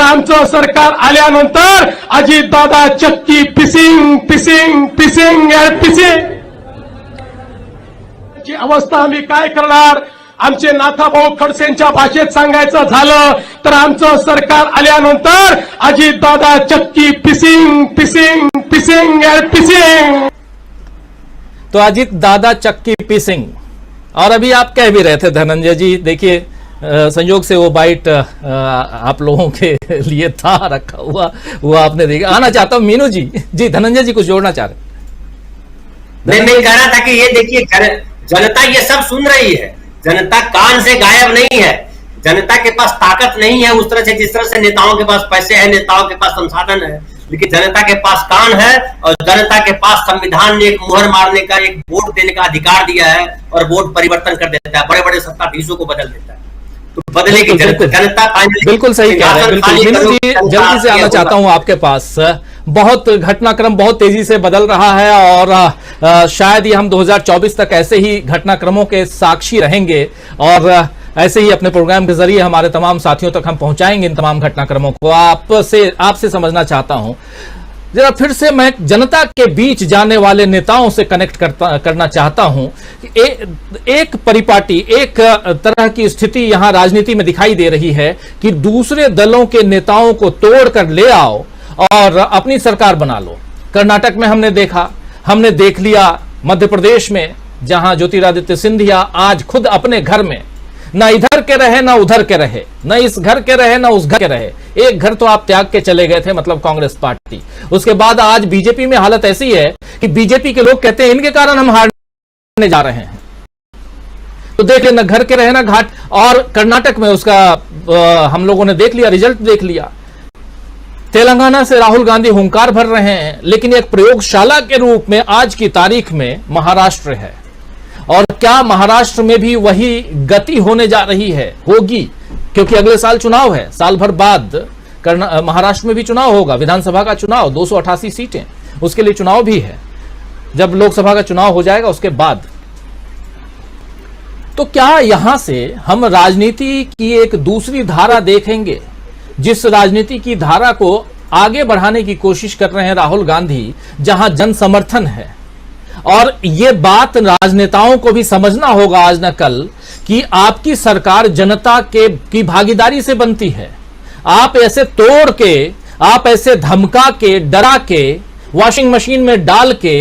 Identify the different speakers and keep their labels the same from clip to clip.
Speaker 1: आमचं सरकार आल्यानंतर अजितदादा चक्की पिसिंग पिसिंग पिसिंग अँड पिसिंग ची अवस्था आम्ही काय करणार? आमचे नाथाभाऊ खडसेंच्या भाषेत सांगायचं झालं तर आमचं सरकार आल्यानंतर अजितदादा चक्की पिसिंग पिसिंग पिसिंग अँड पिसिंग।
Speaker 2: तो अजीत दादा चक्की पीसिंग। और अभी आप कह भी रहे थे धनंजय जी, देखिए संयोग से वो बाइट आप लोगों के लिए था रखा हुआ, वो आपने देखा। आना चाहता हूं मीनू जी। जी धनंजय जी कुछ जोड़ना चाह रहे?
Speaker 3: मैं कह रहा था कि ये देखिए जनता ये सब सुन रही है, जनता कान से गायब नहीं है, जनता के पास ताकत नहीं है उस तरह से जिस तरह से नेताओं के पास पैसे है, नेताओं के पास संसाधन है, लेकिन जनता के पास कान है और जनता के पास संविधान ने एक मुहर मारने का, एक वोट देने का अधिकार दिया है और वोट परिवर्तन कर देता है, बड़े बड़े सत्ताधीशों को बदल देता है। तो बदले की जनता
Speaker 2: बिल्कुल सही कह रहे हैं। बिल्कुल मीनू जी जल्दी से आना चाहता हूं आपके पास। बहुत घटनाक्रम बहुत तेजी से बदल रहा है और शायद ये हम 2024 तक ऐसे ही घटनाक्रमों के साक्षी रहेंगे और ऐसे ही अपने प्रोग्राम के जरिए हमारे तमाम साथियों तक हम पहुंचाएंगे इन तमाम घटनाक्रमों को। आपसे समझना चाहता हूं, जरा फिर से मैं जनता के बीच जाने वाले नेताओं से कनेक्ट करना चाहता हूं कि एक परिपाटी, एक तरह की स्थिति यहां राजनीति में दिखाई दे रही है कि दूसरे दलों के नेताओं को तोड़कर ले आओ और अपनी सरकार बना लो। कर्नाटक में हमने देखा, हमने देख लिया मध्य प्रदेश में, जहां ज्योतिरादित्य सिंधिया आज खुद अपने घर में न इधर के रहे न उधर के रहे, न इस घर के रहे न उस घर के रहे, एक घर तो आप त्याग के चले गए थे, मतलब कांग्रेस पार्टी। उसके बाद आज बीजेपी में हालत ऐसी है कि बीजेपी के लोग कहते हैं इनके कारण हम हारने जा रहे हैं। तो देख लेना, घर के रहे ना घाट। और कर्नाटक में उसका हम लोगों ने देख लिया, रिजल्ट देख लिया। तेलंगाना से राहुल गांधी हुंकार भर रहे हैं, लेकिन एक प्रयोगशाला के रूप में आज की तारीख में महाराष्ट्र है। और क्या महाराष्ट्र में भी वही गति होने जा रही है? होगी, क्योंकि अगले साल चुनाव है, साल भर बाद महाराष्ट्र में भी चुनाव होगा, विधानसभा का चुनाव, 288 सीटें, उसके लिए चुनाव भी है। जब लोकसभा का चुनाव हो जाएगा उसके बाद, तो क्या यहां से हम राजनीति की एक दूसरी धारा देखेंगे, जिस राजनीति की धारा को आगे बढ़ाने की कोशिश कर रहे हैं राहुल गांधी, जहां जन समर्थन है। और ये बात राजनेताओं को भी समझना होगा आज न कल कि आपकी सरकार जनता की भागीदारी से बनती है। आप ऐसे तोड़ के, आप ऐसे धमका के, डरा के, वॉशिंग मशीन में डाल के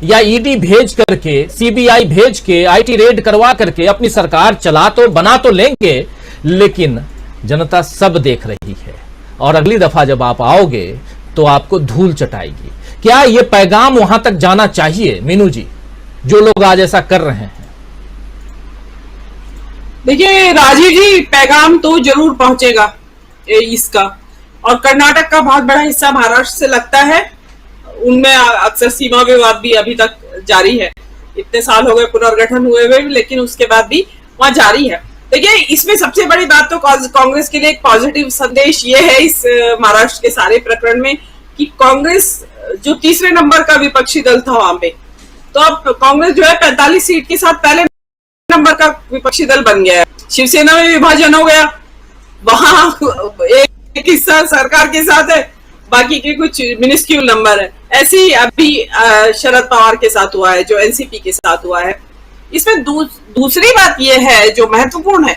Speaker 2: या ईडी भेज करके, सीबीआई भेज के, आईटी रेड करवा करके अपनी सरकार चला तो बना तो लेंगे, लेकिन जनता सब देख रही है और अगली दफा जब आप आओगे तो आपको धूल चटाएगी। क्या ये पैगाम वहां तक जाना चाहिए मीनू जी, जो लोग आज ऐसा कर रहे हैं?
Speaker 4: देखिए राजीव जी, पैगाम तो जरूर पहुंचेगा इसका। और कर्नाटक का बहुत बड़ा हिस्सा महाराष्ट्र से लगता है, उनमें अक्सर सीमा विवाद भी अभी तक जारी है। इतने साल हो गए पुनर्गठन हुए हुए, लेकिन उसके बाद भी वहां जारी है। देखिए इसमें सबसे बड़ी बात तो कांग्रेस के लिए एक पॉजिटिव संदेश ये है इस महाराष्ट्र के सारे प्रकरण में कि कांग्रेस जो तीसरे नंबर का विपक्षी दल था वहां पे, तो अब कांग्रेस जो है 45 सीट के साथ पहले नंबर का विपक्षी दल बन गया है। शिवसेना में विभाजन हो गया, वहां एक हिस्सा सरकार के साथ है, बाकी के कुछ मिनिस्क्यूल नंबर है। ऐसे ही अभी शरद पवार के साथ हुआ है, जो एनसीपी के साथ हुआ है। इसमें दूसरी बात यह है जो महत्वपूर्ण है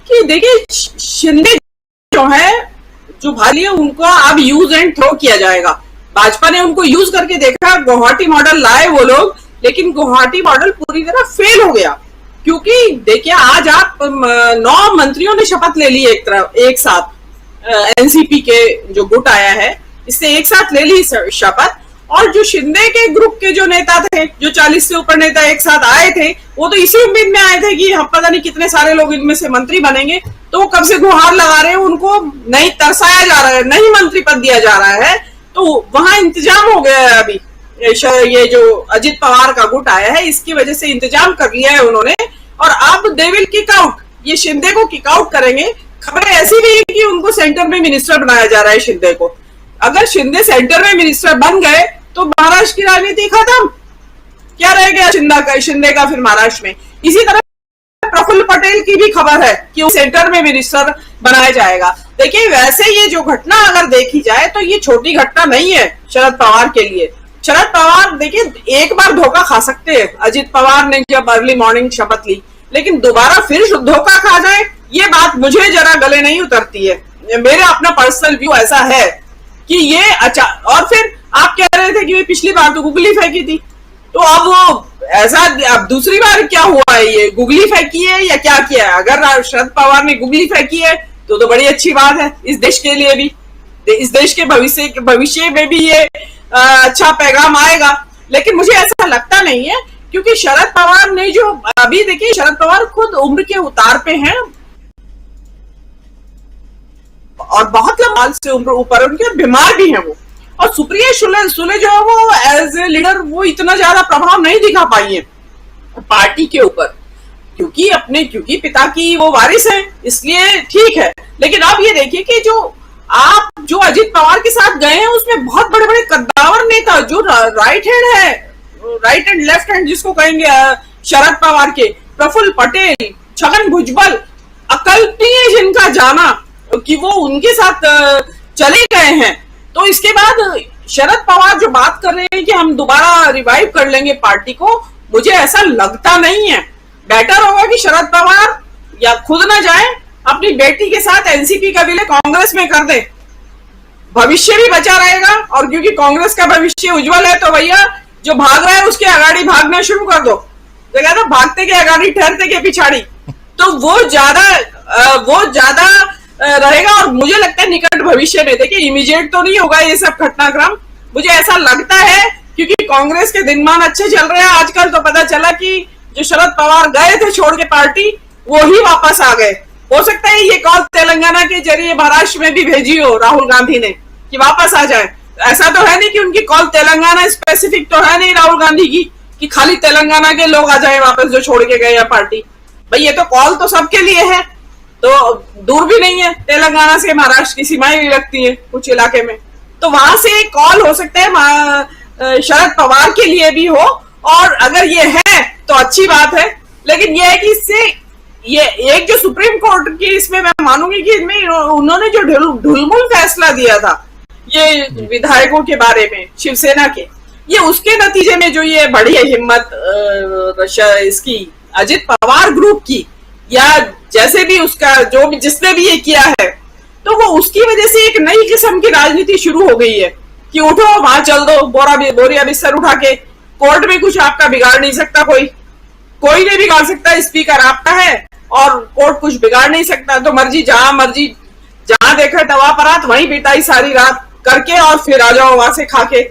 Speaker 4: कि देखिए शिंदे जो है, जो भाली है, उनको अब यूज एंड थ्रो किया जाएगा। भाजपा ने उनको यूज करके देखा, गुवाहाटी मॉडल लाए वो लोग, लेकिन गुवाहाटी मॉडल पूरी तरह फेल हो गया। क्योंकि देखिए आज आप 9 मंत्रियों ने शपथ ले ली एक साथ, एनसीपी के जो गुट आया है इससे एक साथ ले ली शपथ। और जो शिंदे के ग्रुप के जो नेता थे, जो 40 से ऊपर नेता एक साथ आए थे, वो तो इसी उम्मीद में आए थे कि हम पता नहीं कितने सारे लोग इनमें से मंत्री बनेंगे, तो वो कब से गुहार लगा रहे हैं, उनको नहीं तरसाया जा रहा है, नहीं मंत्री पद दिया जा रहा है। तो वहां इंतजाम हो गया है। अभी ये जो अजित पवार का गुट आया है, इसकी वजह से इंतजाम कर लिया है उन्होंने, और अब दे विल किक आउट, ये शिंदे को किक आउट करेंगे। खबरें ऐसी भी है कि उनको सेंटर में मिनिस्टर बनाया जा रहा है शिंदे को। अगर शिंदे सेंटर में मिनिस्टर बन गए तो महाराष्ट्र की राजनीति खत्म, क्या रह गया शिंदे का फिर महाराष्ट्र में। इसी तरह प्रफुल्ल पटेल की भी खबर है कि वो सेंटर में मिनिस्टर बनाया जाएगा। देखिए वैसे ये जो घटना अगर देखी जाए तो ये छोटी घटना नहीं है शरद पवार के लिए। शरद पवार देखिए एक बार धोखा खा सकते हैं, अजित पवार ने जब अर्ली मॉर्निंग शपथ ली, लेकिन दोबारा फिर धोखा खा जाए ये बात मुझे जरा गले नहीं उतरती है। मेरा अपना पर्सनल व्यू ऐसा है कि ये और फिर आप कह रहे थे कि पिछली बार तो गुगली फेंकी थी, तो अब वो ऐसा अब दूसरी बार क्या हुआ है, ये गुगली फेंकी है या क्या किया है? अगर शरद पवार ने गुगली फेंकी है तो बड़ी अच्छी बात है इस देश के लिए भी, इस देश के भविष्य में भी ये अच्छा पैगाम आएगा। लेकिन मुझे ऐसा लगता नहीं है, क्योंकि शरद पवार ने जो अभी देखिए शरद पवार खुद उम्र के उतार पे हैं और बहुत लंबा से उम्र ऊपर उनके, बीमार भी हैं वो। और सुप्रिया सुले जो है वो एज ए लीडर वो इतना ज्यादा प्रभाव नहीं दिखा पाई है पार्टी के ऊपर, क्योंकि पिता की वो वारिस है, इसलिए ठीक है। लेकिन अब ये देखिए कि जो अजित पवार के साथ गए हैं उसमें बहुत बड़े बड़े कद्दावर नेता, जो राइट हैंड है, राइट एंड लेफ्ट हैंड जिसको कहेंगे शरद पवार के, प्रफुल्ल पटेल, छगन भुजबल, अकल्पनीय जिनका जाना कि वो उनके साथ चले गए हैं। तो इसके बाद शरद पवार जो बात कर रहे हैं कि हम दोबारा रिवाइव कर लेंगे पार्टी को, मुझे ऐसा लगता नहीं है। बेटर होगा कि शरद पवार या खुद ना जाए, अपनी बेटी के साथ एनसीपी का विलय कांग्रेस में कर दे, भविष्य भी बचा रहेगा। और क्योंकि कांग्रेस का भविष्य उज्जवल है तो भैया जो भाग रहा है उसके आगाड़ी भागना शुरू कर दो, तो कहता भागते के आगाड़ी ठहरते के पिछाड़ी, तो वो ज्यादा रहेगा। और मुझे लगता है निकट भविष्य में, देखिए इमीडिएट तो नहीं होगा ये सब घटनाक्रम, मुझे ऐसा लगता है क्योंकि कांग्रेस के दिनमान अच्छे चल रहे हैं आजकल। तो पता चला कि जो शरद पवार गए थे छोड़ के पार्टी, वो ही वापस आ गए। हो सकता है ये कॉल तेलंगाना के जरिए महाराष्ट्र में भी भेजी हो राहुल गांधी ने कि वापस आ जाए। ऐसा तो है नहीं कि उनकी कॉल तेलंगाना स्पेसिफिक तो है नहीं राहुल गांधी की कि खाली तेलंगाना के लोग आ जाए वापस जो छोड़ के गए हैं पार्टी। भाई ये तो कॉल तो सबके लिए है, तो दूर भी नहीं है, तेलंगाना से महाराष्ट्र की सीमाएं भी लगती है कुछ इलाके में, तो वहां से एक कॉल हो सकता है शरद पवार के लिए भी हो। और अगर ये है तो अच्छी बात है, लेकिन ये है कि इससे ये एक जो सुप्रीम कोर्ट की इसमें मैं मानूंगी कि इसमें उन्होंने जो ढुलमुल फैसला दिया था ये विधायकों के बारे में शिवसेना के, ये उसके नतीजे में जो ये बड़ी हिम्मत इसकी अजित पवार ग्रुप की, या जैसे भी उसका जो भी जिसने भी ये किया है, तो वो उसकी वजह से एक नई किस्म की राजनीति शुरू हो गई है कि उठो वहां चल दो, बोरिया बिस्तर उठा के, कोर्ट में कुछ आपका बिगाड़ नहीं सकता, कोई नहीं बिगाड़ सकता, स्पीकर आपका है और कोर्ट कुछ बिगाड़ नहीं सकता। तो मर्जी जहां देखा तवा परात वहीं बिताई सारी रात करके, और फिर आ जाओ वहां से खा के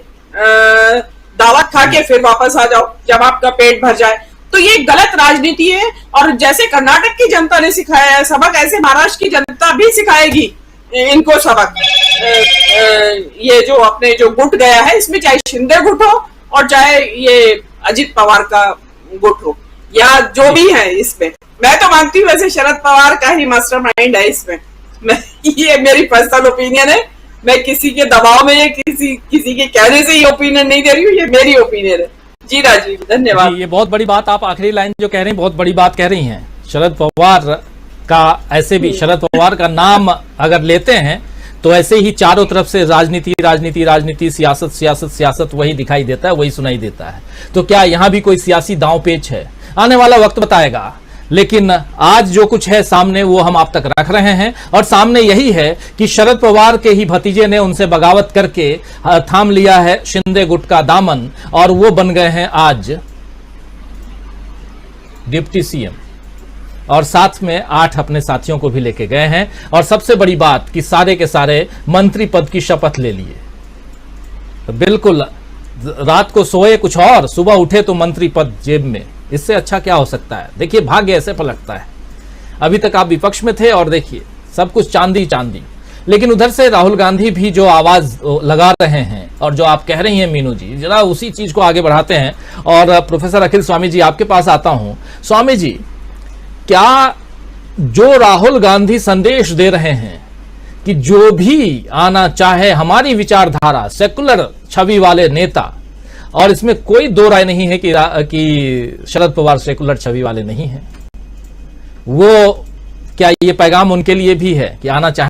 Speaker 4: दावत खा के फिर वापस आ जाओ जब आपका पेट भर जाए। तो ये गलत राजनीति है, और जैसे कर्नाटक की जनता ने सिखाया है सबक, ऐसे महाराष्ट्र की जनता भी सिखाएगी इनको सबक। ये जो अपने जो गुट गया है इसमें, चाहे शिंदे गुट हो और चाहे ये अजित पवार का गुट हो या जो भी है, इसमें मैं तो मानती हूँ वैसे शरद पवार का ही मास्टरमाइंड है इसमें। ये मेरी पर्सनल ओपिनियन है, मैं किसी के दबाव में या किसी के कहने से ये ओपिनियन नहीं दे रही हूँ, ये मेरी ओपिनियन है। जी राजीव, धन्यवाद।
Speaker 2: ये बहुत बड़ी बात, आप आखिरी लाइन जो कह रही हैं बहुत बड़ी बात कह रही हैं। शरद पवार का ऐसे भी शरद पवार का नाम अगर लेते हैं तो ऐसे ही चारों तरफ से राजनीति, सियासत वही दिखाई देता है, वही सुनाई देता है। तो क्या यहाँ भी कोई सियासी दांव पेच है? आने वाला वक्त बताएगा। लेकिन आज जो कुछ है सामने वो हम आप तक रख रहे हैं, और सामने यही है कि शरद पवार के ही भतीजे ने उनसे बगावत करके थाम लिया है शिंदे गुट का दामन, और वो बन गए हैं आज डिप्टी सीएम, और साथ में 8 अपने साथियों को भी लेके गए हैं। और सबसे बड़ी बात कि सारे के सारे मंत्री पद की शपथ ले लिए। तो बिल्कुल रात को सोए कुछ और, सुबह उठे तो मंत्री पद जेब में, इससे अच्छा क्या हो सकता है? देखिए भाग्य ऐसे पलटता है। अभी तक आप विपक्ष में थे और देखिए सब कुछ चांदी। लेकिन उधर से राहुल गांधी भी जो आवाज लगा रहे हैं और जो आप कह रही हैं मीनू जी, जरा उसी चीज को आगे बढ़ाते हैं। और प्रोफेसर अखिल स्वामी जी आपके पास आता हूं। स्वामी जी, क्या जो राहुल गांधी संदेश दे रहे हैं कि जो भी आना चाहे हमारी विचारधारा, सेकुलर छवि वाले नेता, और इसमें कोई दो राय नहीं है कि शरद पवार सेकुलर छवि वाले नहीं हैं, वो क्या ये पैगाम उनके लिए भी है कि आना चाहें?